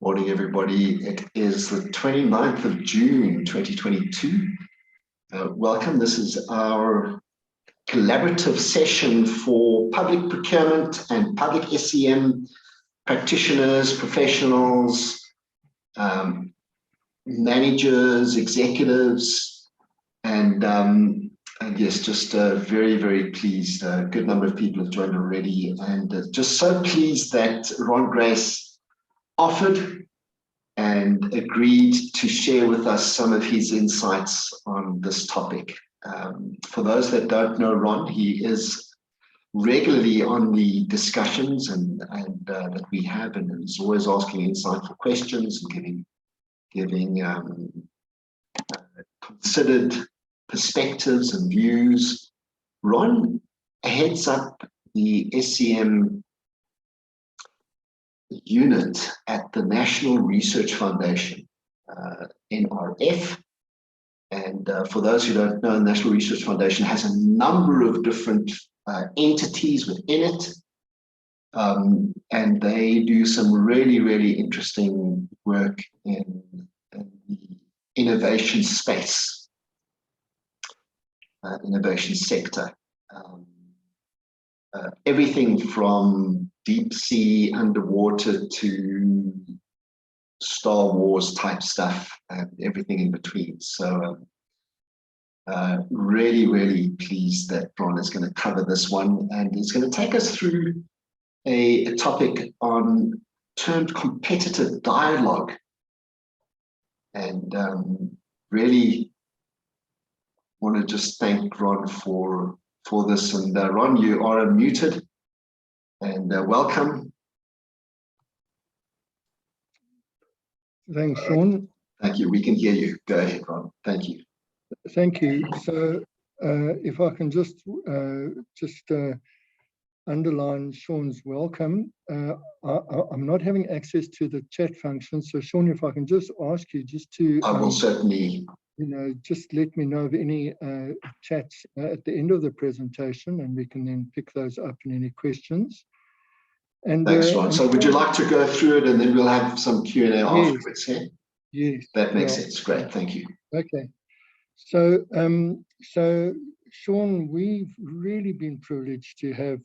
Morning, everybody. It is the 29th of June, 2022. Welcome. This is our collaborative session for public procurement and public SEM practitioners, professionals, managers, executives, and yes, just very, very pleased. A good number of people have joined already, and just so pleased that Ron Grace offered and agreed to share with us some of his insights on this topic. For those that don't know Ron, he is regularly on the discussions and that we have, and is always asking insightful questions and giving considered perspectives and views. Ron heads up the SEM unit at the National Research Foundation, NRF. And for those who don't know, the National Research Foundation has a number of different entities within it. And they do some really, really interesting work in the innovation space, innovation sector. Everything from deep sea, underwater, to Star Wars type stuff, and everything in between. So really, really pleased that Ron is going to cover this one, and he's going to take us through a topic on termed competitive dialogue. And really want to just thank Ron for this. And Ron, you are unmuted, and welcome. Thanks, Sean. Thank you. We can hear you. Go ahead, Ron. Thank you. Thank you. So if I can just underline Sean's welcome. I'm not having access to the chat function. So Sean, if I can just ask you just to... I will certainly... just let me know of any chats at the end of the presentation, and we can then pick those up in any questions. And thanks, Ron. So would you like to go through it, and then we'll have some Q&A afterwards? Yeah? Yes. That makes sense. Great. Thank you. Okay. So, Sean, we've really been privileged to have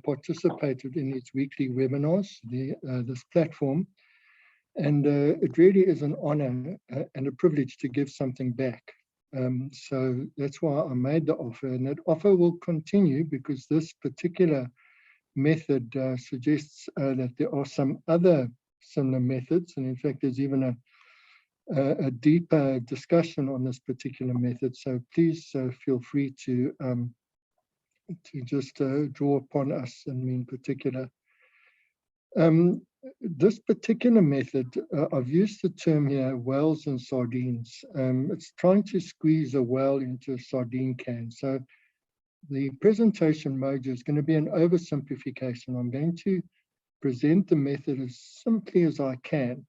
participated in these weekly webinars, this platform. And it really is an honor and a privilege to give something back. So that's why I made the offer, and that offer will continue because this particular method suggests that there are some other similar methods. And in fact, there's even a deeper discussion on this particular method. So please feel free to just draw upon us and me in particular. This particular method, I've used the term here, whales and sardines. It's trying to squeeze a whale into a sardine can. So the presentation mode is going to be an oversimplification. I'm going to present the method as simply as I can.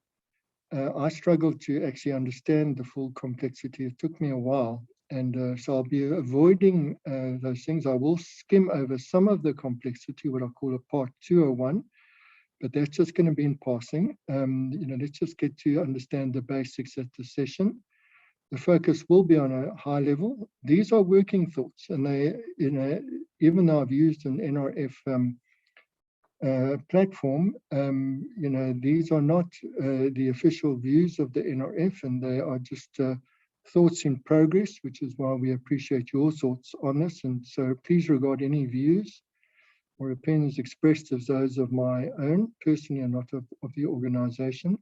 I struggled to actually understand the full complexity. It took me a while. And so I'll be avoiding those things. I will skim over some of the complexity, what I call a part 201. But that's just going to be in passing. Let's just get to understand the basics at the session. The focus will be on a high level. These are working thoughts, and they, even though I've used an NRF platform, these are not the official views of the NRF, and they are just thoughts in progress, which is why we appreciate your thoughts on this. And so please regard any views or opinions expressed as those of my own, personally, and not of the organization.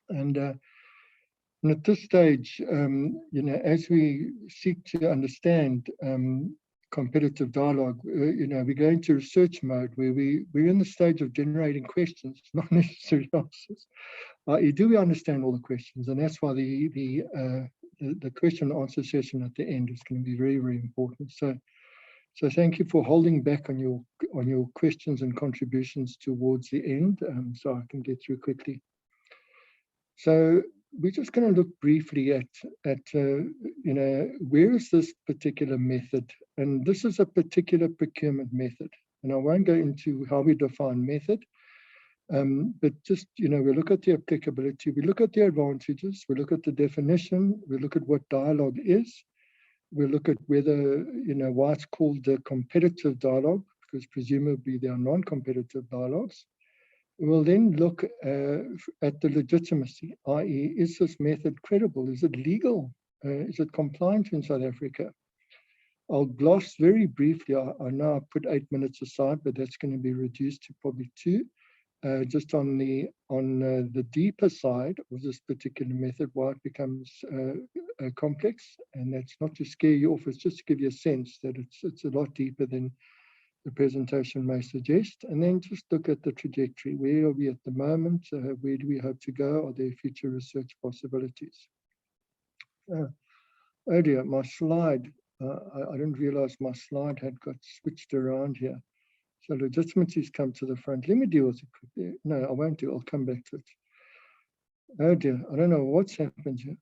And at this stage, as we seek to understand competitive dialogue, we go into research mode where we're in the stage of generating questions, not necessarily answers. Do we understand all the questions? And that's why the question and answer session at the end is going to be very, very important. So thank you for holding back on your questions and contributions towards the end, so I can get through quickly. So we're just going to look briefly at where is this particular method, and this is a particular procurement method. And I won't go into how we define method, But just, we look at the applicability, we look at the advantages, we look at the definition, we look at what dialogue is, we look at whether, why it's called the competitive dialogue, because presumably there are non-competitive dialogues. We'll then look at the legitimacy, i.e., is this method credible? Is it legal? Is it compliant in South Africa? I'll gloss very briefly. I know I put 8 minutes aside, but that's going to be reduced to probably 2. Just on the deeper side of this particular method, why it becomes complex, and that's not to scare you off. It's just to give you a sense that it's a lot deeper than the presentation may suggest. And then just look at the trajectory. Where are we at the moment? Where do we hope to go? Are there future research possibilities? Oh dear, my slide. I didn't realize my slide had got switched around here. So legitimacy's come to the front. Let me deal with it quickly. No, I won't do. I'll come back to it. Oh dear, I don't know what's happened here.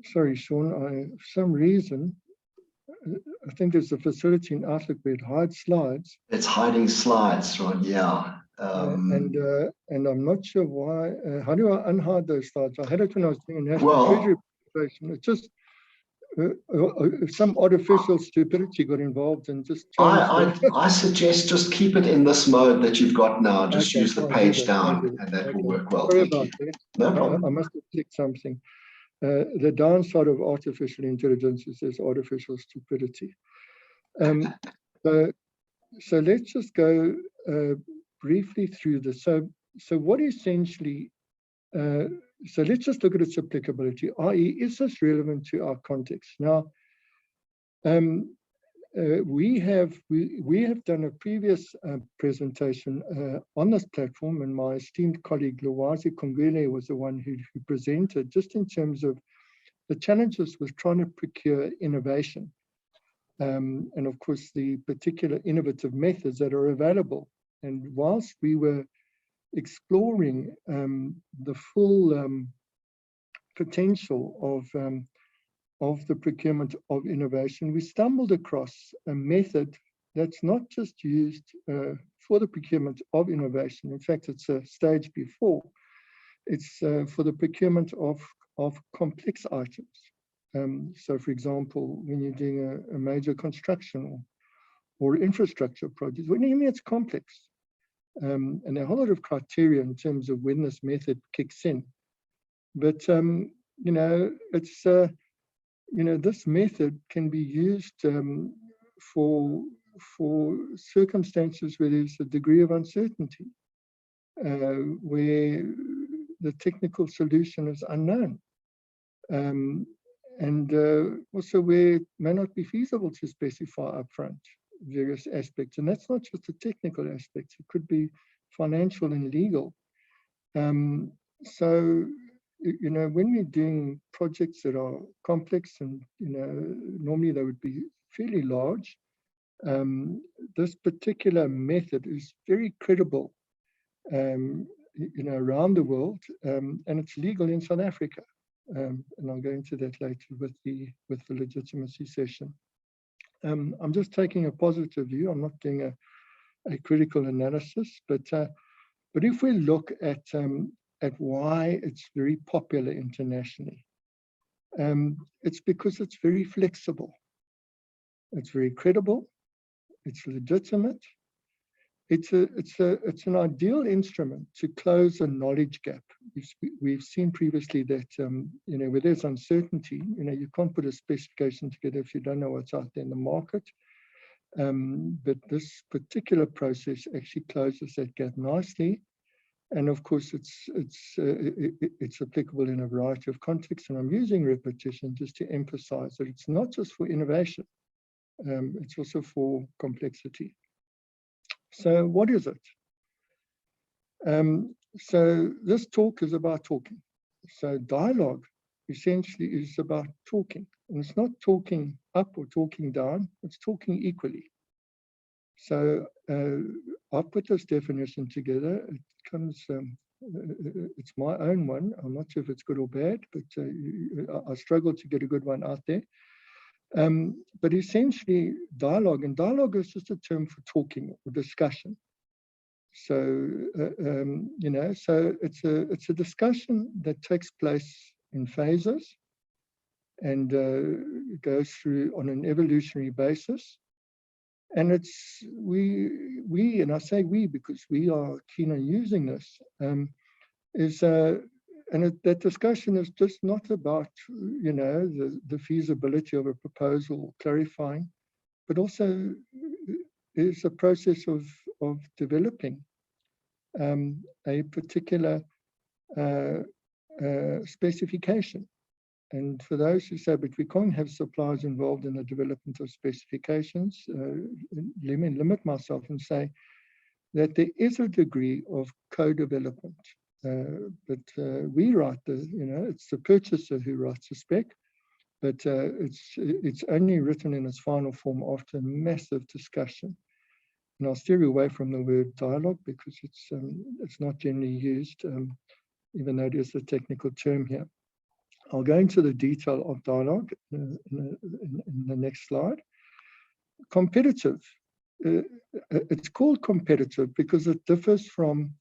Sorry, Sean. For some reason, I think there's a facility in Outlook where it hides slides. It's hiding slides, Ron. Yeah. And I'm not sure why. How do I unhide those slides? I had it when I was doing a national treasury presentation. It just some artificial stupidity got involved and just. I suggest just keep it in this mode that you've got now. Just use the page down, and that will work well. Sorry Thank you. about that. No problem. I must have clicked something. The downside of artificial intelligence is there's artificial stupidity. So let's just go briefly through this. So what essentially, so let's just look at its applicability, i.e., is this relevant to our context? Now, we have done a previous presentation on this platform, and my esteemed colleague Lwazi Kongwele was the one who presented, just in terms of the challenges with trying to procure innovation, and of course the particular innovative methods that are available. And whilst we were exploring the full potential of the procurement of innovation, we stumbled across a method that's not just used for the procurement of innovation. In fact, it's a stage before. It's for the procurement of complex items. So, for example, when you're doing a major construction or infrastructure project, when you mean it's complex, and there are a whole lot of criteria in terms of when this method kicks in. But it's this method can be used for circumstances where there's a degree of uncertainty, where the technical solution is unknown, and also where it may not be feasible to specify upfront various aspects. And that's not just the technical aspects, it could be financial and legal. So when we're doing projects that are complex and, normally they would be fairly large, this particular method is very credible, around the world, and it's legal in South Africa. And I'll go into that later with the legitimacy session. I'm just taking a positive view. I'm not doing a critical analysis, but if we look at why it's very popular internationally, it's because it's very flexible, it's very credible, it's legitimate, it's an ideal instrument to close a knowledge gap. We've seen previously that where there's uncertainty, you can't put a specification together if you don't know what's out there in the market. But this particular process actually closes that gap nicely. And of course, it's applicable in a variety of contexts. And I'm using repetition just to emphasize that it's not just for innovation, it's also for complexity. So what is it? So this talk is about talking. So dialogue essentially is about talking. And it's not talking up or talking down, it's talking equally. So I put this definition together. It comes, it's my own one. I'm not sure if it's good or bad, but I struggle to get a good one out there. But essentially dialogue, and dialogue is just a term for talking or discussion. So, you know, so it's a discussion that takes place in phases and goes through on an evolutionary basis. And it's, and I say we because we are keen on using this, that discussion is just not about, you know, the feasibility of a proposal clarifying, but also is a process of developing a particular specification. And for those who say, but we can't have suppliers involved in the development of specifications, let me limit myself and say that there is a degree of co-development. But we write you know, it's the purchaser who writes the spec, but it's only written in its final form after massive discussion. And I'll steer away from the word dialogue because it's not generally used, even though it is a technical term here. I'll go into the detail of dialogue in the next slide. Competitive. It's called competitive because it differs from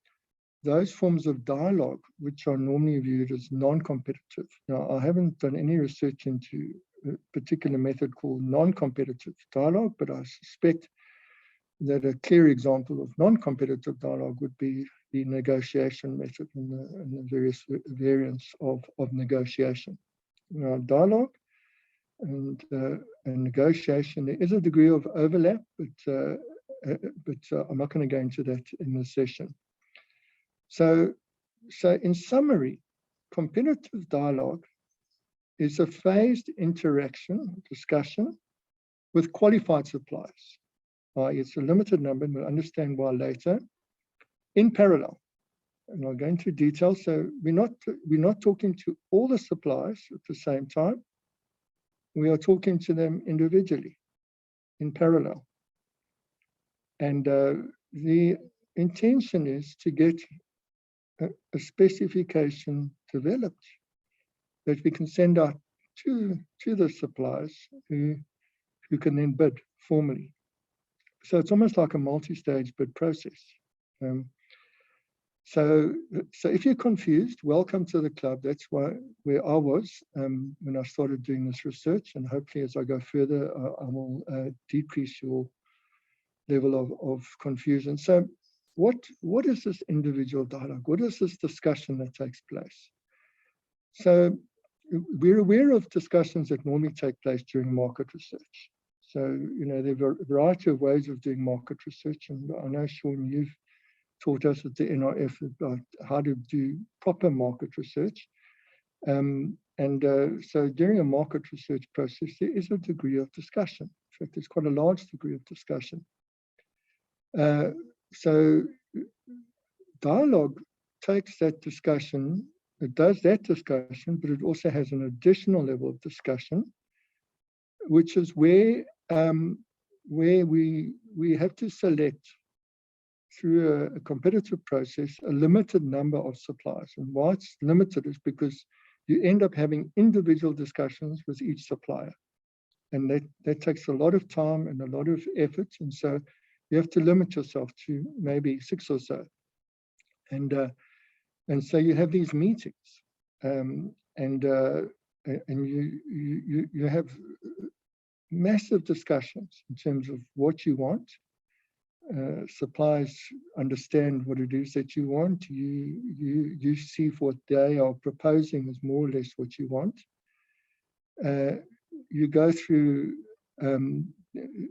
those forms of dialogue which are normally viewed as non-competitive. Now, I haven't done any research into a particular method called non-competitive dialogue, but I suspect that a clear example of non-competitive dialogue would be the negotiation method and the various variants of negotiation. Now, dialogue and negotiation, there is a degree of overlap, but I'm not going to go into that in this session. So in summary, competitive dialogue is a phased interaction, discussion with qualified suppliers. It's a limited number, and we'll understand why later, in parallel. And I'll go into detail. So we're not talking to all the suppliers at the same time. We are talking to them individually, in parallel. And the intention is to get a specification developed that we can send out to the suppliers who can then bid formally. So it's almost like a multi-stage bid process. So if you're confused, welcome to the club. That's where I was when I started doing this research, and hopefully as I go further, I will decrease your level of confusion. So what is this individual dialogue? What is this discussion that takes place? So we're aware of discussions that normally take place during market research. So, you know, there are a variety of ways of doing market research. And I know, Sean, you've taught us at the NRF about how to do proper market research. So during a market research process, there is a degree of discussion. In fact, there's quite a large degree of discussion. So dialogue takes that discussion, it does that discussion, but it also has an additional level of discussion, which is where we have to select through a competitive process a limited number of suppliers. And why it's limited is because you end up having individual discussions with each supplier. And that takes a lot of time and a lot of effort. And so you have to limit yourself to maybe 6 or so. And so you have these meetings, and you have massive discussions in terms of what you want. Suppliers understand what it is that you want. You see what they are proposing is more or less what you want. You go through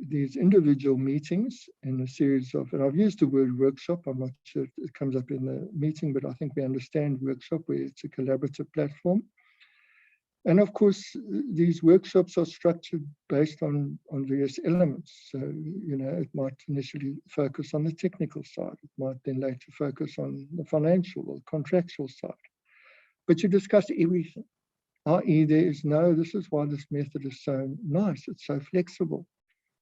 these individual meetings in a series of, and I've used the word workshop, I'm not sure it comes up in the meeting, but I think we understand workshop where it's a collaborative platform. And of course, these workshops are structured based on various elements. So, you know, it might initially focus on the technical side. It might then later focus on the financial or contractual side. But you discuss everything, i.e. there is no, this is why this method is so nice, it's so flexible.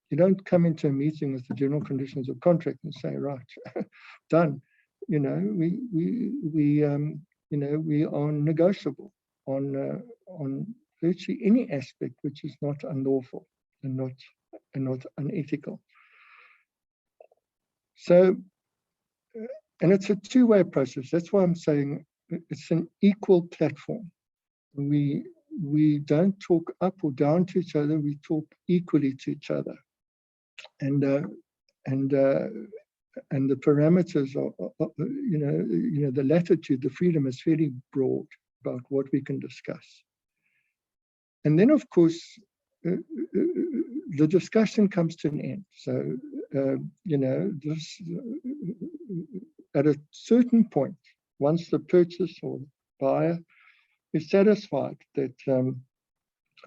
You don't come into a meeting with the general conditions of contract and say, right, done. You know, we are negotiable on virtually any aspect which is not unlawful and not unethical. So, and it's a two-way process. That's why I'm saying it's an equal platform. We don't talk up or down to each other. We talk equally to each other, and the parameters are the latitude, the freedom is fairly broad about what we can discuss. And then, of course, the discussion comes to an end. So, at a certain point, once the purchase or buyer is satisfied that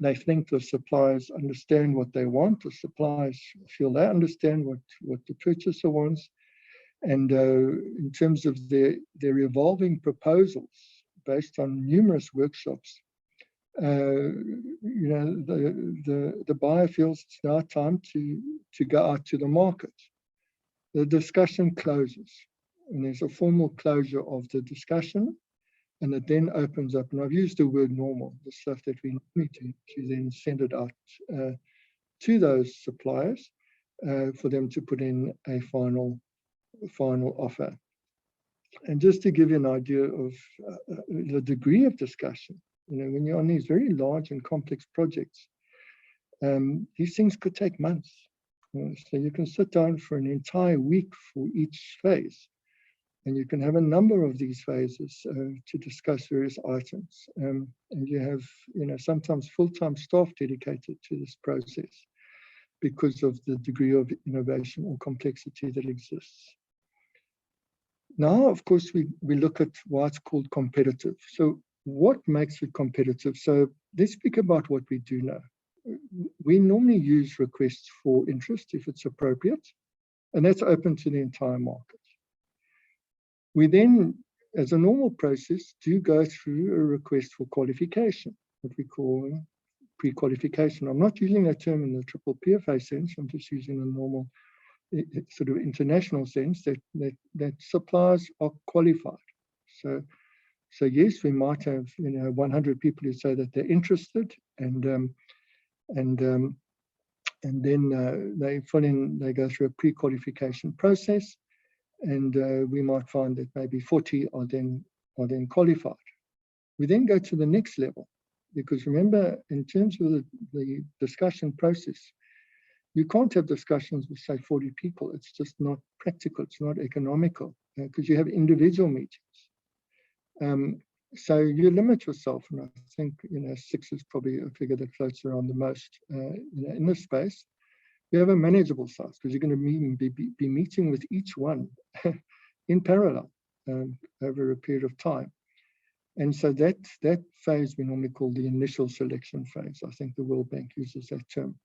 they think the suppliers understand what they want, the suppliers feel they understand what the purchaser wants, and in terms of their evolving proposals based on numerous workshops, the buyer feels it's now time to go out to the market. The discussion closes, and there's a formal closure of the discussion, and it then opens up. And I've used the word normal, the stuff that we need to then send it out to those suppliers for them to put in a final offer. And just to give you an idea of the degree of discussion, when you're on these very large and complex projects, these things could take months. So you can sit down for an entire week for each phase, and you can have a number of these phases to discuss various items. And you have, sometimes full-time staff dedicated to this process because of the degree of innovation or complexity that exists. Now, of course, we look at what's called competitive. So what makes it competitive? So let's speak about what we do know. We normally use requests for interest if it's appropriate, and that's open to the entire market. We then, as a normal process, do go through a request for qualification, what we call pre-qualification. I'm not using that term in the triple PFA sense. I'm just using a normal sort of international sense that suppliers are qualified. So yes, we might have 100 people who say that they're interested, and then they go through a pre-qualification process, and we might find that maybe 40 are then qualified. We then go to the next level, because remember, in terms of the discussion process, you can't have discussions with, say, 40 people. It's just not practical. It's not economical, because you have individual meetings. So you limit yourself, and I think 6 is probably a figure that floats around the most in this space. You have a manageable size, because you're going to be meeting with each one in parallel over a period of time. And so that phase we normally call the initial selection phase. I think the World Bank uses that term.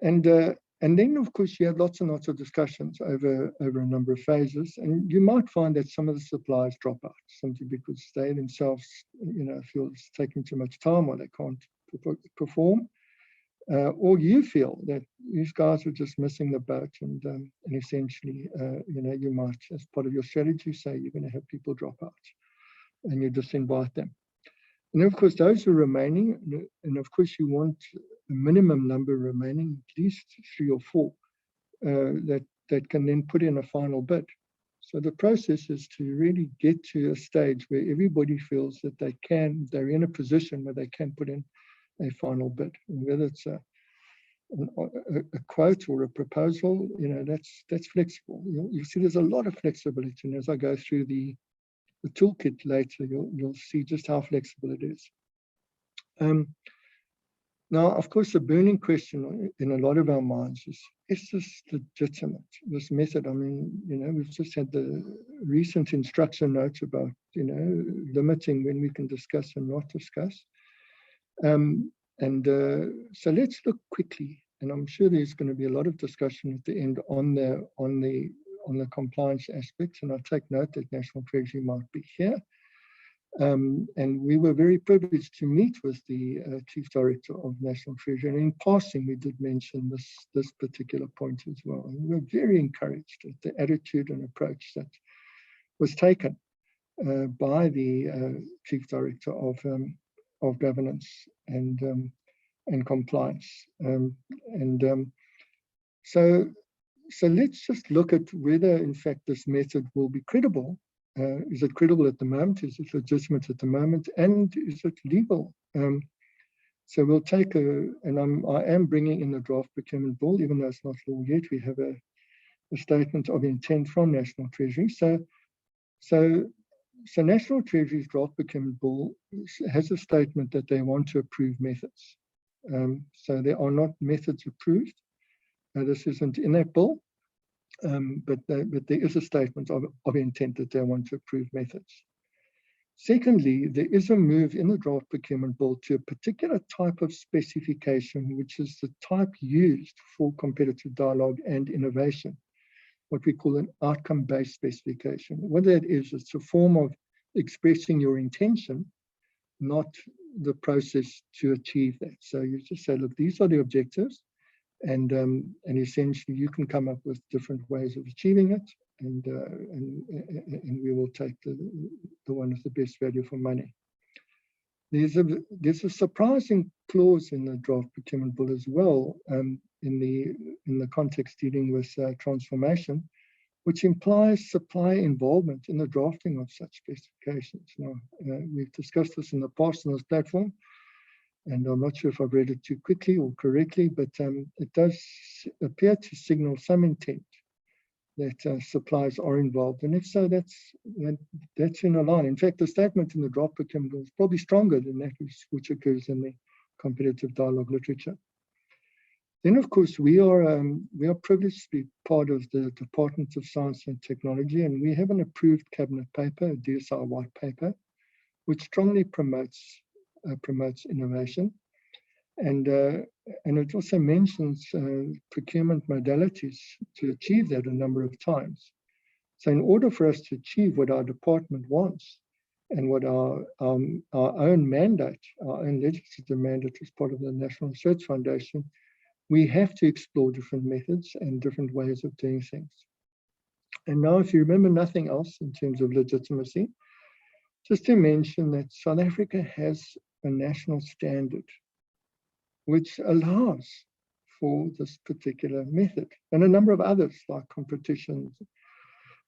And then, of course, you have lots and lots of discussions over a number of phases, and you might find that some of the suppliers drop out simply because they themselves, feel it's taking too much time, or they can't perform, or you feel that these guys are just missing the boat, and essentially, you might, as part of your strategy, say you're going to have people drop out, and you just invite them. And of course, those who are remaining, and of course, you want a minimum number remaining, at least 3 or 4, that can then put in a final bid. So the process is to really get to a stage where everybody feels that they're in a position where they can put in a final bid. And whether it's a quote or a proposal, that's flexible. You see, there's a lot of flexibility, and as I go through the toolkit later, you'll see just how flexible it is. Now, of course, the burning question in a lot of our minds is this legitimate, this method? I mean, we've just had the recent instruction notes about, limiting when we can discuss and not discuss. So let's look quickly, and I'm sure there's going to be a lot of discussion at the end on the compliance aspects, and I take note that National Treasury might be here. And we were very privileged to meet with the Chief Director of National Treasury, and in passing, we did mention this particular point as well. And we were very encouraged at the attitude and approach that was taken by the Chief Director of governance and compliance. So let's just look at whether, in fact, this method will be credible. Is it credible at the moment? Is it legitimate at the moment? And is it legal? So we'll take and I am bringing in the draft procurement bill, even though it's not law yet. We have a statement of intent from National Treasury. So National Treasury's draft procurement bill has a statement that they want to approve methods. So there are not methods approved. This isn't in that bill, but there is a statement of intent that they want to approve methods. Secondly, there is a move in the draft procurement bill to a particular type of specification, which is the type used for competitive dialogue and innovation, what we call an outcome-based specification. What that is, it's a form of expressing your intention, not the process to achieve that. So you just say, look, these are the objectives, and essentially you can come up with different ways of achieving it, and we will take the one with the best value for money. There's a surprising clause in the draft procurement bill as well, in the context dealing with transformation, which implies supply involvement in the drafting of such specifications. Now, we've discussed this in the past on this platform, and I'm not sure if I've read it too quickly or correctly, but it does appear to signal some intent that suppliers are involved. And if so, that's in a line. In fact, the statement in the draft procurement bill is probably stronger than that which occurs in the competitive dialogue literature. Then, of course, we are privileged to be part of the Department of Science and Technology, and we have an approved cabinet paper, a DSI white paper, which strongly promotes innovation, and it also mentions procurement modalities to achieve that a number of times. So, in order for us to achieve what our department wants and what our own mandate, our own legislative mandate as part of the National Research Foundation, we have to explore different methods and different ways of doing things. And now, if you remember nothing else in terms of legitimacy, just to mention that South Africa has a national standard which allows for this particular method, and a number of others like competitions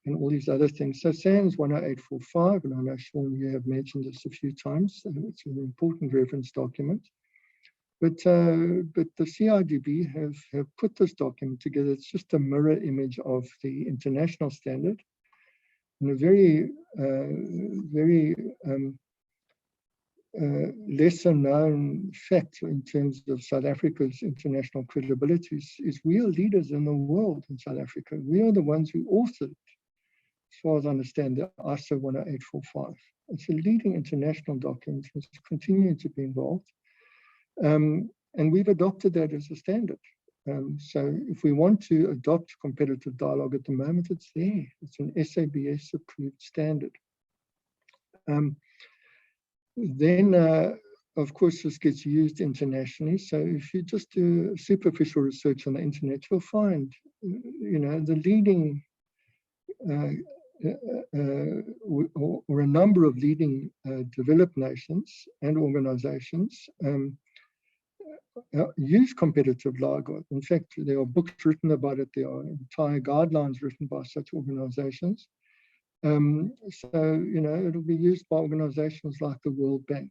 and all these other things. So SANS 10845, and I know, Sean, you have mentioned this a few times, and it's an important reference document. But the CIDB have put this document together. It's just a mirror image of the international standard, and a very lesser known fact in terms of South Africa's international credibility is we are leaders in the world in South Africa. We are the ones who authored, as far as I understand, the ISO 10845. It's a leading international document. It's continuing to be involved. And we've adopted that as a standard. So if we want to adopt competitive dialogue at the moment, it's there. It's an SABS approved standard. Then, of course, this gets used internationally. So if you just do superficial research on the internet, you'll find, the leading or a number of leading developed nations and organizations use competitive dialogue. In fact, there are books written about it. There are entire guidelines written by such organizations. So, it'll be used by organizations like the World Bank.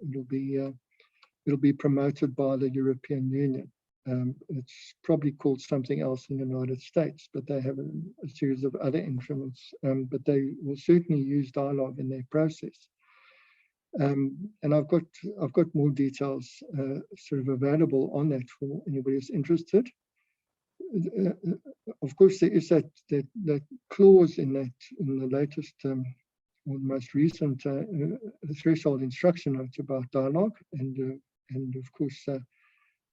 It'll be promoted by the European Union. It's probably called something else in the United States, but they have a series of other instruments, but they will certainly use dialogue in their process. And I've got more details sort of available on that for anybody who's interested. Of course, there is that clause in the latest or the most recent threshold instruction notes about dialogue, and of course,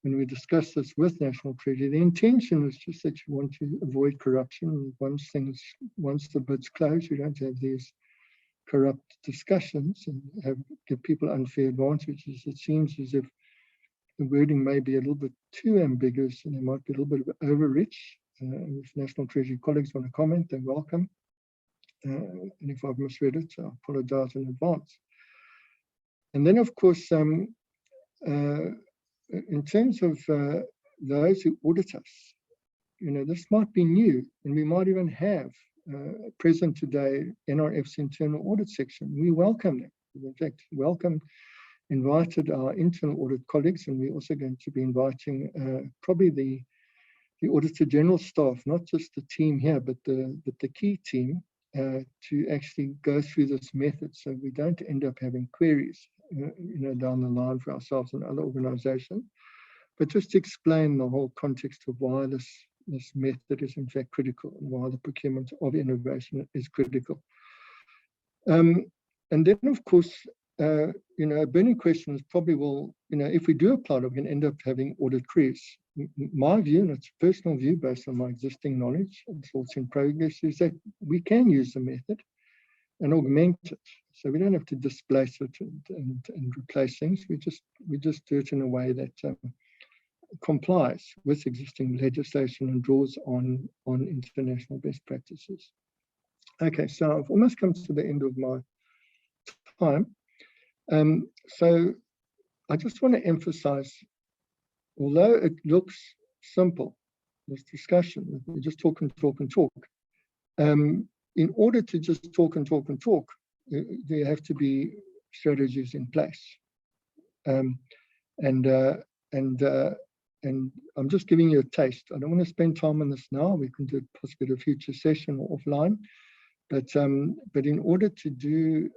when we discuss this with National Treasury, the intention is just that you want to avoid corruption. Once the bids close, you don't have these corrupt discussions and give people unfair advantages. It seems as if the wording may be a little bit too ambiguous, and there might be a little bit of overreach. If National Treasury colleagues want to comment, they're welcome. And if I've misread it, I apologize in advance. And then, of course, in terms of those who audit us, this might be new, and we might even have present today NRF's internal audit section. We welcome them. In fact, invited our internal audit colleagues, and we're also going to be inviting probably the Auditor General staff, not just the team here, but the key team, to actually go through this method, so we don't end up having queries, down the line for ourselves and other organisations. But just to explain the whole context of why this method is in fact critical, and why the procurement of innovation is critical. And then, of course, a burning question is probably, well, if we do apply it, we can end up having audit queries. My view, and it's a personal view based on my existing knowledge and thoughts in progress, is that we can use the method and augment it. So we don't have to displace it and replace things. We just do it in a way that complies with existing legislation and draws on international best practices. Okay, so I've almost come to the end of my time. So I just want to emphasize, although it looks simple, this discussion, we just talk and talk and talk. In order to just talk and talk and talk, there have to be strategies in place. And I'm just giving you a taste. I don't want to spend time on this now. We can do it possibly at a future session or offline. But in order to do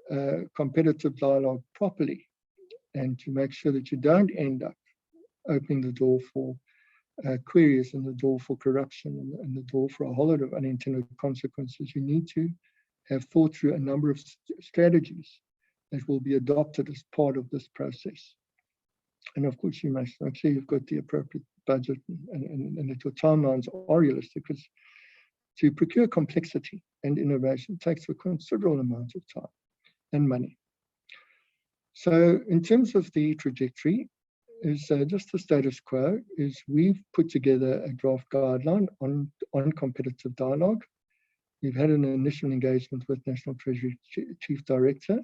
competitive dialogue properly, and to make sure that you don't end up opening the door for queries and the door for corruption and the door for a whole lot of unintended consequences, you need to have thought through a number of strategies that will be adopted as part of this process. And of course, you must make sure you've got the appropriate budget and that your timelines are realistic, because to procure complexity and innovation takes a considerable amount of time and money. So in terms of the trajectory, is just the status quo, is we've put together a draft guideline on competitive dialogue. We've had an initial engagement with National Treasury Chief Director,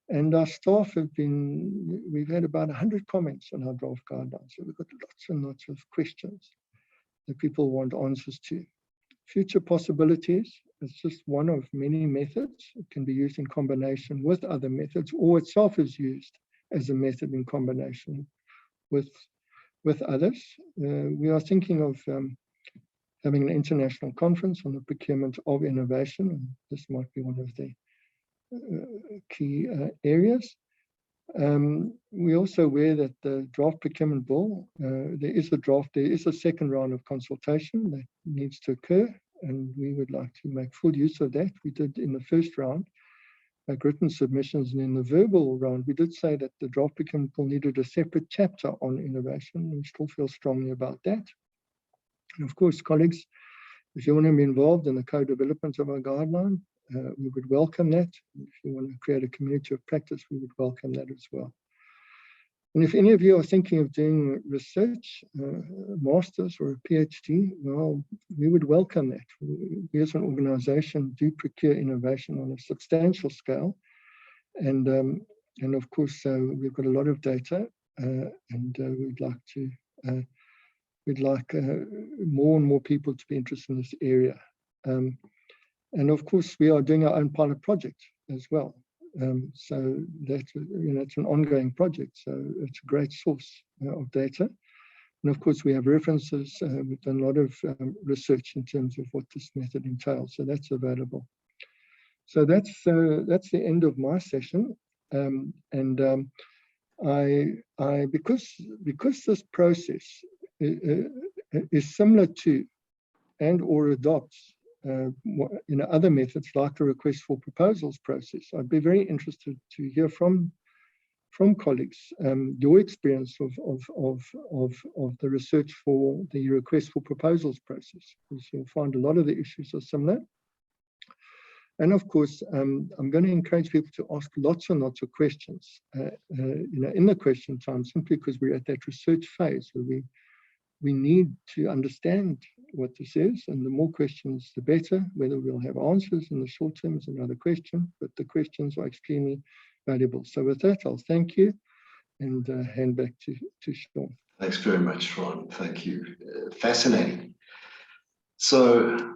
and our staff we've had about 100 comments on our draft guideline. So we've got lots and lots of questions that people want answers to. Future possibilities, it's just one of many methods. It can be used in combination with other methods, or itself is used as a method in combination with others. We are thinking of having an international conference on the procurement of innovation, and this might be one of the key areas. We're also aware that the draft procurement bill, there is a second round of consultation that needs to occur, and we would like to make full use of that. We did in the first round, like written submissions, and in the verbal round, we did say that the draft procurement bill needed a separate chapter on innovation. We still feel strongly about that. And of course, colleagues, if you want to be involved in the co-development of our guideline, we would welcome that. If you want to create a community of practice, we would welcome that as well. And if any of you are thinking of doing research, master's or a PhD, well, we would welcome that. We as an organization do procure innovation on a substantial scale. And of course, we've got a lot of data, and we'd like more and more people to be interested in this area. And of course, we are doing our own pilot project as well. So that's, it's an ongoing project. So it's a great source of data. And of course, we have references. We've done a lot of research in terms of what this method entails. So that's available. So that's the end of my session. Because this process is similar to and or adopts other methods like the request for proposals process, I'd be very interested to hear from colleagues your experience of the research for the request for proposals process, because you'll find a lot of the issues are similar. And of course, I'm going to encourage people to ask lots and lots of questions, in the question time, simply because we're at that research phase where we need to understand what this is, and the more questions, the better. Whether we'll have answers in the short term is another question, but the questions are extremely valuable. So with that, I'll thank you and hand back to Sean. Thanks very much, Ron. Thank you. Fascinating. So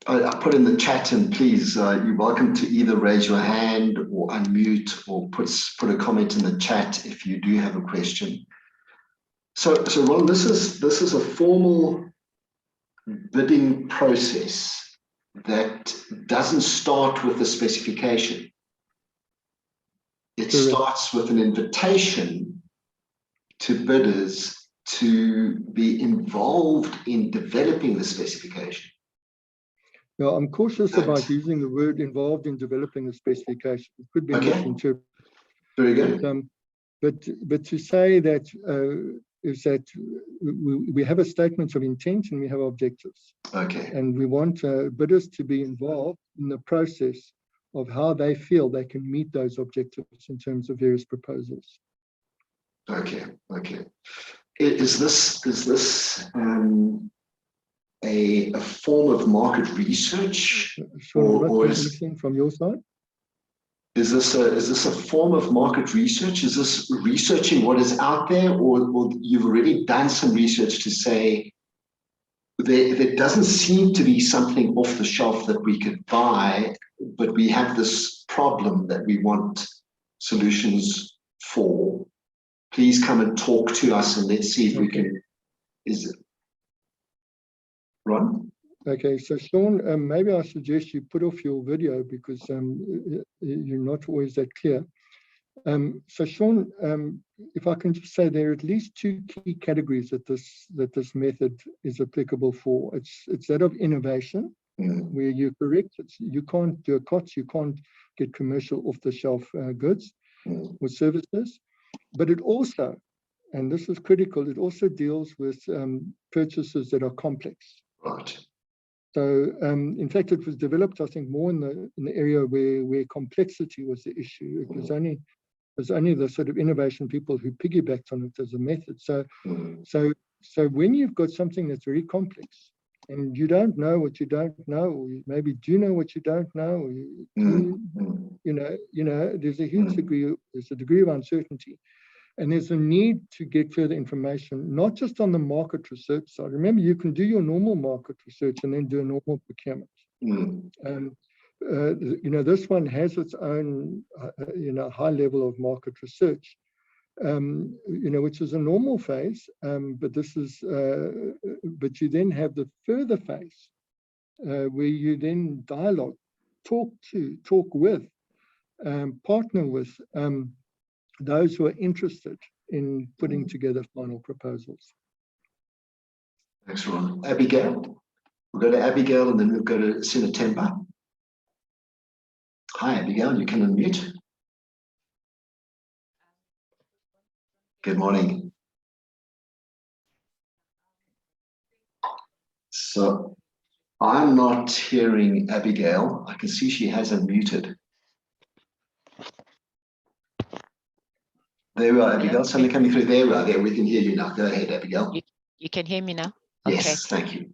I put in the chat, and please, you're welcome to either raise your hand or unmute or put a comment in the chat if you do have a question. So Ron, this is a formal bidding process that doesn't start with a specification. It starts with an invitation to bidders to be involved in developing the specification. Now, I'm cautious about using the word involved in developing a specification. It could be misinterpreted. Very good. But to say that is that we have a statement of intent and we have objectives. Okay. And we want bidders to be involved in the process of how they feel they can meet those objectives in terms of various proposals. Okay. Okay. Is this a form of market research? Sean, or anything from your side? Is this a form of market research? Is this researching what is out there, or you've already done some research to say there doesn't seem to be something off the shelf that we could buy, but we have this problem that we want solutions for. Please come and talk to us and let's see if we can. Is it Ron? Okay, so Sean, maybe I suggest you put off your video because you're not always that clear. So Sean, if I can just say there are at least two key categories that this method is applicable for. It's that of innovation, where you're correct. You can't do a COTS, you can't get commercial off-the-shelf goods or services. But it also, and this is critical, it also deals with purchases that are complex. Right. So, in fact, it was developed, I think, more in the area where complexity was the issue. It was only the sort of innovation people who piggybacked on it as a method. So when you've got something that's very complex and you don't know what you don't know, or you maybe do know what you don't know, or you know, there's a huge degree of uncertainty. And there's a need to get further information, not just on the market research side. Remember, you can do your normal market research and then do a normal procurement. You know, this one has its own, high level of market research, which is a normal phase. But this is, but you then have the further phase where you then dialogue, talk with, partner with those who are interested in putting together final proposals. Thanks, Ron. Abigail? We'll go to Abigail and then we'll go to Sinatemba. Hi, Abigail, you can unmute. Good morning. So I'm not hearing Abigail. I can see she has unmuted. There we are, Abigail. Something coming through. There we are. There, we can hear you now. Go ahead, Abigail. You can hear me now? Yes, okay. Thank you.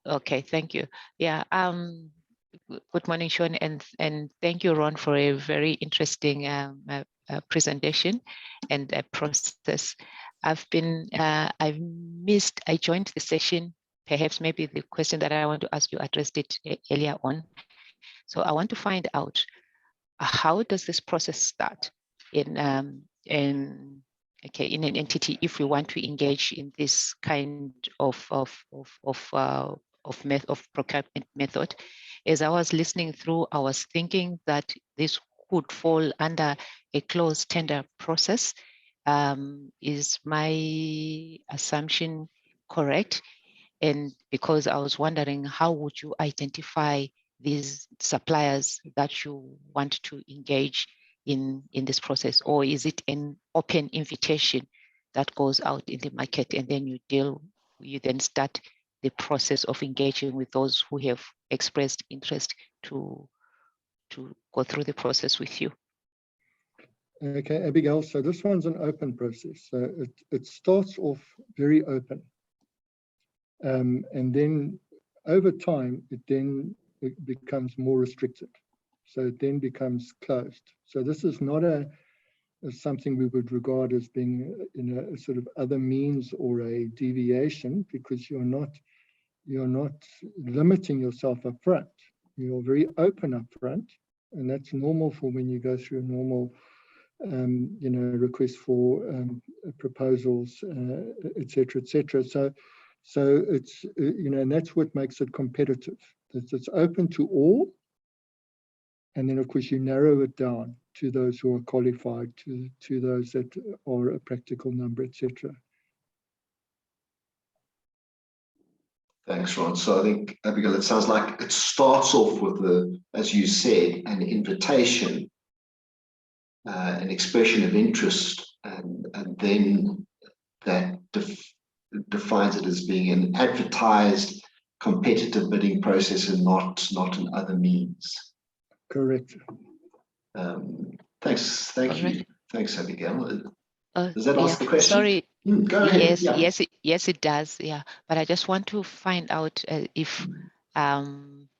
Okay, thank you. Yeah. Good morning, Sean, and thank you, Ron, for a very interesting presentation and process. I joined the session. Perhaps maybe the question that I want to ask you addressed it earlier on. So I want to find out how does this process start in an entity if we want to engage in this kind of procurement method. As I was listening through, I was thinking that this could fall under a closed tender process. Is my assumption correct? And because I was wondering, how would you identify these suppliers that you want to engage in this process? Or is it an open invitation that goes out in the market and then you then start the process of engaging with those who have expressed interest to go through the process with you? Okay, Abigail, so this one's an open process. So it starts off very open. And then over time, it becomes more restricted. So it then becomes closed. So this is not something we would regard as being a sort of other means or a deviation, because you're not limiting yourself up front. You're very open up front, and that's normal for when you go through a normal request for proposals, etc., etc. So it's and that's what makes it competitive. It's open to all, and then of course you narrow it down to those who are qualified, to those that are a practical number, etc. Thanks, Ron. So I think, Abigail, it sounds like it starts off with as you said, an invitation, an expression of interest, and then that defines it as being an advertised competitive bidding process and not an other means. Correct. Thanks. Thank you. Thanks, Abigail. Does that Yeah, answer the question? sorry. Go ahead. Yes, yes, it does. Yeah, but I just want to find out if,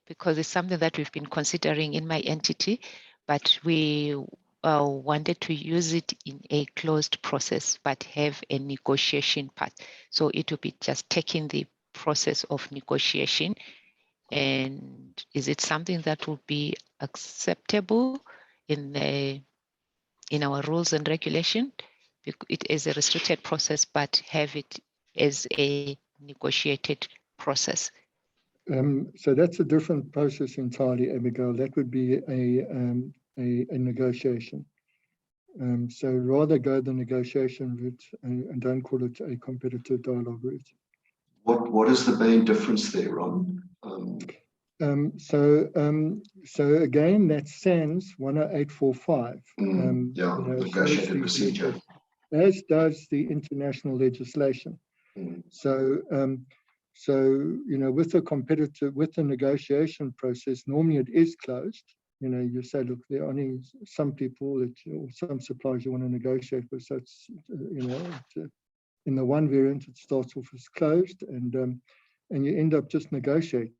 because it's something that we've been considering in my entity, but we wanted to use it in a closed process, but have a negotiation part. So it will be just taking the process of negotiation. And is it something that will be acceptable in our rules and regulation? It is a restricted process, but have it as a negotiated process. So that's a different process entirely, Abigail. That would be a negotiation. So rather go the negotiation route and don't call it a competitive dialogue route. What is the main difference there, Ron? So again, that's SANS 10845. Negotiated procedure. As does the international legislation. So with the negotiation process, normally it is closed. You say, look, there are only some people or some suppliers you want to negotiate with. So it's in the one variant, it starts off as closed, and you end up just negotiating.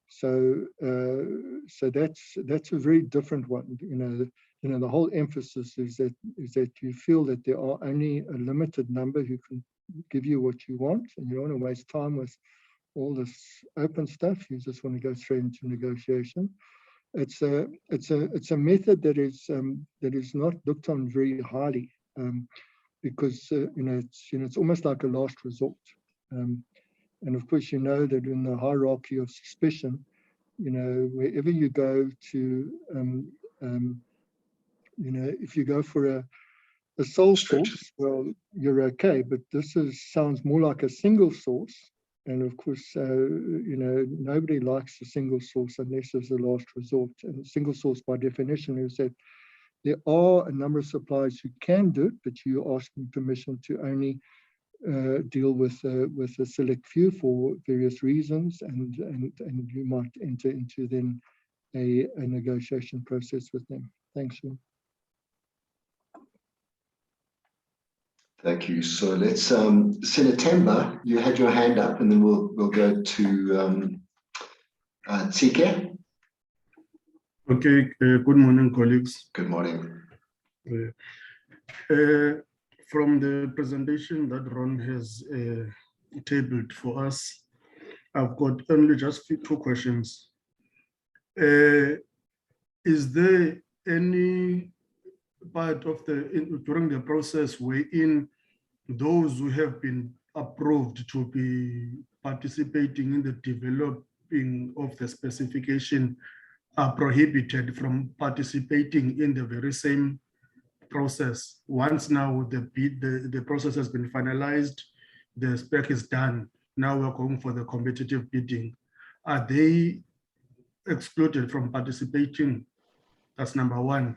So that's a very different one. The whole emphasis is that you feel that there are only a limited number who can give you what you want, and you don't want to waste time with all this open stuff. You just want to go straight into negotiation. It's a method that is not looked on very highly, because it's almost like a last resort. And of course, that in the hierarchy of suspicion, wherever you go to, if you go for a sole source, well, you're okay. But this sounds more like a single source. And of course, nobody likes a single source unless it's a last resort. And a single source, by definition, is that there are a number of suppliers who can do it, but you're asking permission to only deal with a select few for various reasons, and you might enter into then a negotiation process with them. Thanks, Sean. Thank you. So let's Senatemba, you had your hand up, and then we'll go to TK. Okay, good morning, colleagues. Good morning. From the presentation that Ron has tabled for us, I've got only just two questions. Is there any part of during the process wherein those who have been approved to be participating in the developing of the specification are prohibited from participating in the very same process? Once now the process has been finalized, the spec is done, now we're going for the competitive bidding. Are they excluded from participating? That's number one.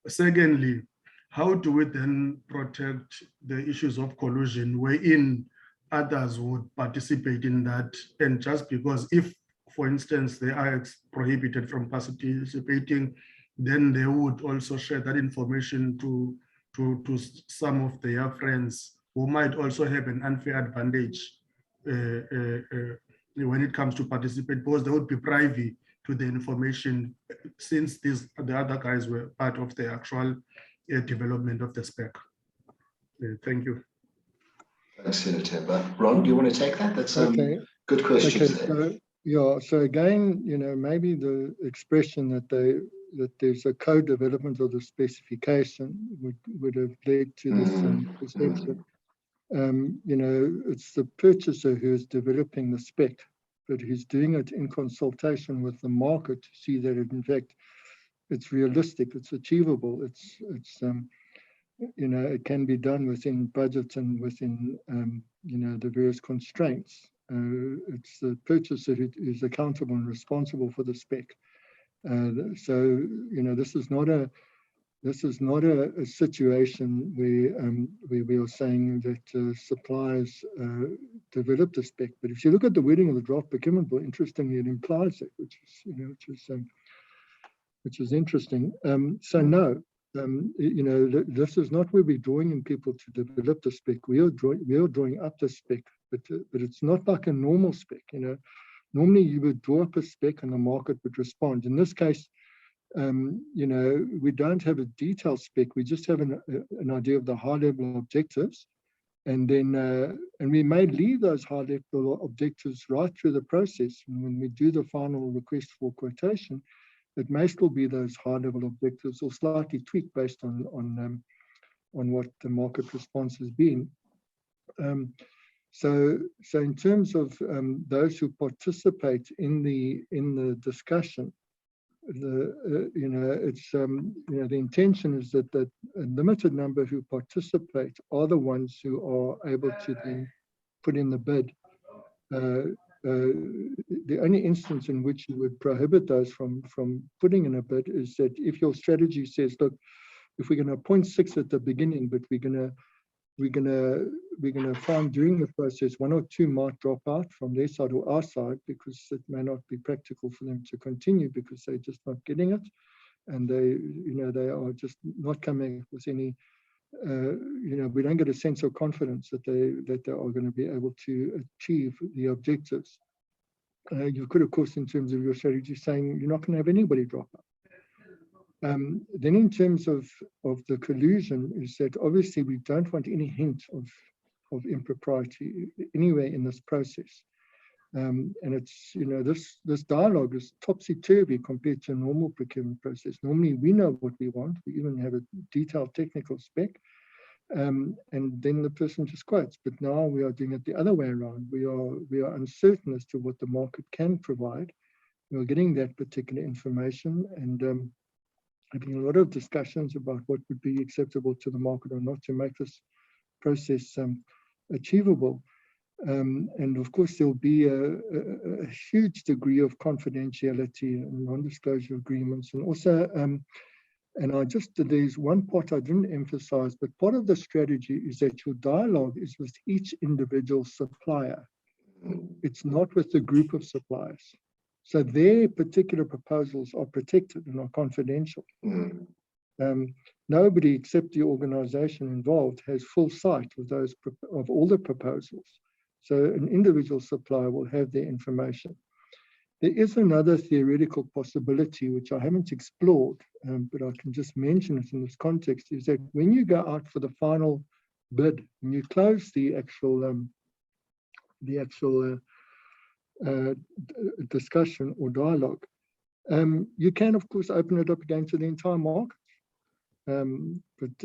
Secondly, how do we then protect the issues of collusion wherein others would participate in that? And just because if, for instance, they are prohibited from participating, then they would also share that information to some of their friends who might also have an unfair advantage when it comes to participate, because they would be privy to the information, since the other guys were part of the actual development of the spec. Thank you. Thanks, Senator. But Ron, do you want to take that? That's Okay. good questions Okay, there. so, yeah, so again, maybe the expression that there's a co-development of the specification would have led to this perception. It's the purchaser who is developing the spec, but he's doing it in consultation with the market to see that in fact it's realistic, it's achievable, it's it can be done within budget and within the various constraints. It's the purchaser who is accountable and responsible for the spec. So this is not a situation where we are saying that suppliers develop the spec. But if you look at the wording of the draft procurement bill, interestingly, it implies it, which is interesting. So no. This is not where we're drawing in people to develop the spec. We are drawing up the spec, but it's not like a normal spec. Normally you would draw up a spec and the market would respond. In this case, we don't have a detailed spec. We just have an idea of the high-level objectives, and then and we may leave those high-level objectives right through the process. And when we do the final request for quotation, it may still be those high-level objectives or slightly tweaked based on what the market response has been. So in terms of those who participate in the discussion, the intention is that a limited number who participate are the ones who are able to then put in the bid. The only instance in which you would prohibit those from putting in a bid is that if your strategy says, look, if we're going to appoint 6 at the beginning, but we're going to find during the process 1 or 2 might drop out from their side or our side because it may not be practical for them to continue because they're just not getting it, and they are just not coming with any. We don't get a sense of confidence that they are going to be able to achieve the objectives. You could, of course, in terms of your strategy, saying you're not going to have anybody drop out. Then in terms of the collusion, is that obviously we don't want any hint of impropriety anywhere in this process. And it's, this dialogue is topsy-turvy compared to a normal procurement process. Normally we know what we want. We even have a detailed technical spec. And then the person just quotes. But now we are doing it the other way around. We are uncertain as to what the market can provide. We're getting that particular information and having a lot of discussions about what would be acceptable to the market or not to make this process achievable. And of course, there'll be a huge degree of confidentiality and non-disclosure agreements. And also, there's one part I didn't emphasize, but part of the strategy is that your dialogue is with each individual supplier. It's not with the group of suppliers. So their particular proposals are protected and are confidential. Nobody except the organization involved has full sight of all the proposals. So an individual supplier will have their information. There is another theoretical possibility, which I haven't explored, but I can just mention it in this context, is that when you go out for the final bid, and you close the actual discussion or dialogue, you can, of course, open it up again to the entire market. But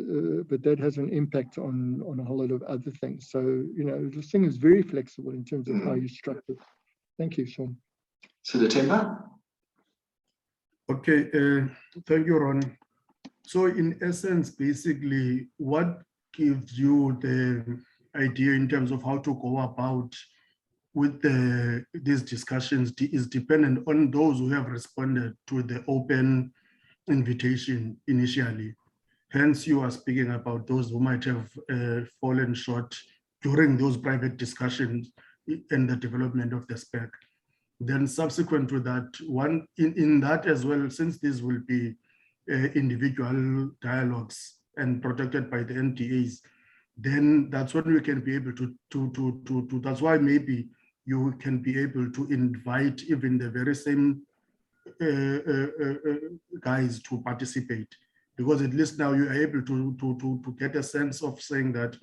that has an impact on a whole lot of other things. So, this thing is very flexible in terms of how you structure it. Thank you, Sean. Temba? Okay, thank you, Ron. So in essence, basically, what gives you the idea in terms of how to go about with these discussions is dependent on those who have responded to the open invitation initially. Hence, you are speaking about those who might have fallen short during those private discussions and the development of the spec. Then subsequent to that, in that as well, since these will be individual dialogues and protected by the NDAs, then that's when we can be able to that's why maybe you can be able to invite even the very same guys to participate, because at least now you are able to get a sense of saying that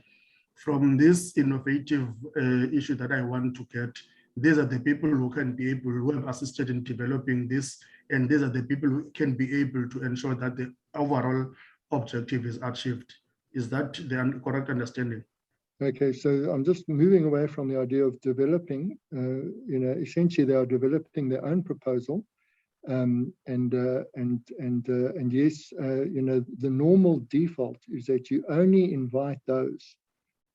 from this innovative issue that I want to get, these are the people who can be able, who have assisted in developing this, and these are the people who can be able to ensure that the overall objective is achieved. Is that the correct understanding? Okay, so I'm just moving away from the idea of developing. Essentially, they are developing their own proposal, and yes, the normal default is that you only invite those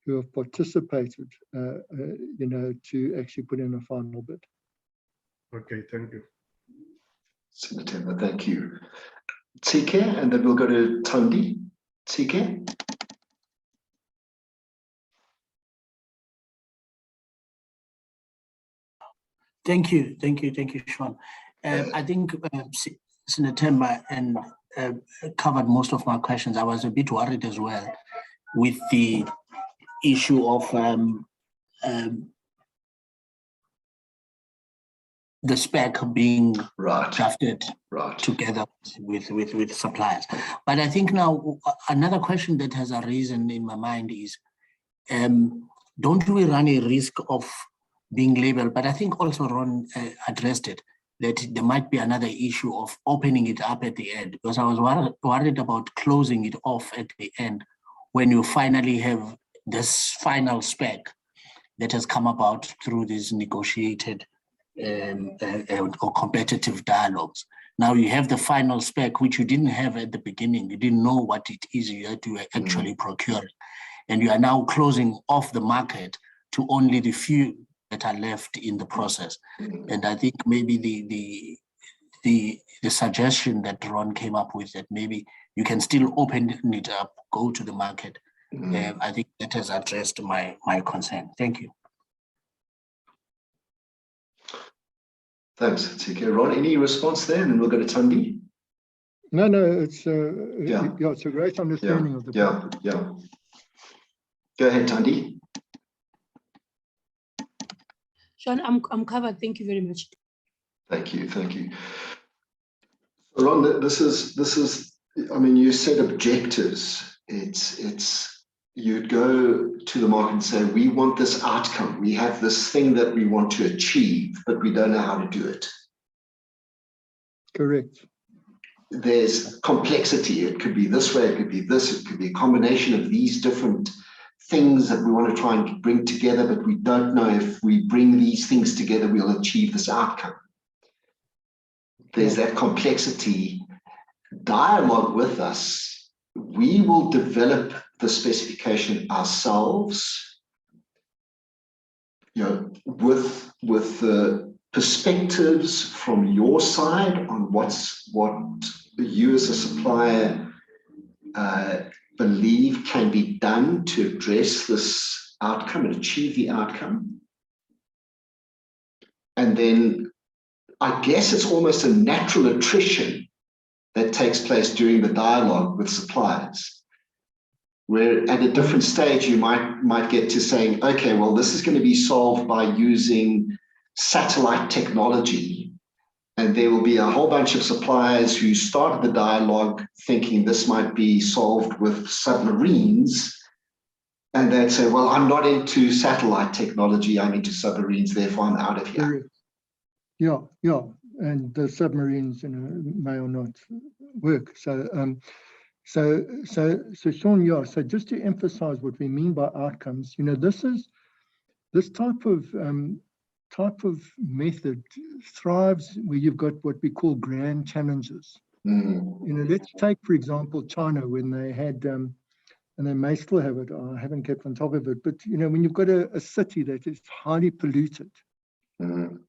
who have participated, to actually put in a final bid. Okay, thank you. Senator, thank you. TK, and then we'll go to Tandi. TK. Thank you, Sean. I think Senator and covered most of my questions. I was a bit worried as well with the issue of the spec being drafted together with suppliers. But I think now another question that has arisen in my mind is, don't we run a risk of being labeled? But I think also Ron addressed it, that there might be another issue of opening it up at the end, because I was worried about closing it off at the end when you finally have this final spec that has come about through these negotiated or competitive dialogues. Now you have the final spec, which you didn't have at the beginning. You didn't know what it is you had to actually procure. And you are now closing off the market to only the few that are left in the process. And I think maybe the suggestion that Ron came up with, that maybe you can still open it up, go to the market. I think that has addressed my concern. Thank you. Thanks, TK. Ron, any response there? And then we'll go to Tandi. No, it's it's a great understanding of the problem. Go ahead, Tandi. Sean, I'm covered. Thank you very much. Thank you. Ron, this is. I mean, you said objectives. It's. You'd go to the market and say, we want this outcome. We have this thing that we want to achieve, but we don't know how to do it. Correct. There's complexity. It could be this way, it could be this, it could be a combination of these different things that we want to try and bring together, but we don't know if we bring these things together, we'll achieve this outcome. There's that complexity. Dialogue with us. We will develop the specification ourselves, with the perspectives from your side on what you as a supplier believe can be done to address this outcome and achieve the outcome. And then I guess it's almost a natural attrition that takes place during the dialogue with suppliers, where at a different stage you might get to saying, okay, well, this is going to be solved by using satellite technology, and there will be a whole bunch of suppliers who started the dialogue thinking this might be solved with submarines, and they'd say, well, I'm not into satellite technology, I'm into submarines, therefore I'm out of here. Yeah, and the submarines, may or not work. So Sean, so just to emphasize what we mean by outcomes, this type of method thrives where you've got what we call grand challenges. Let's take, for example, China, when they had, and they may still have it, I haven't kept on top of it, but when you've got a city that is highly polluted,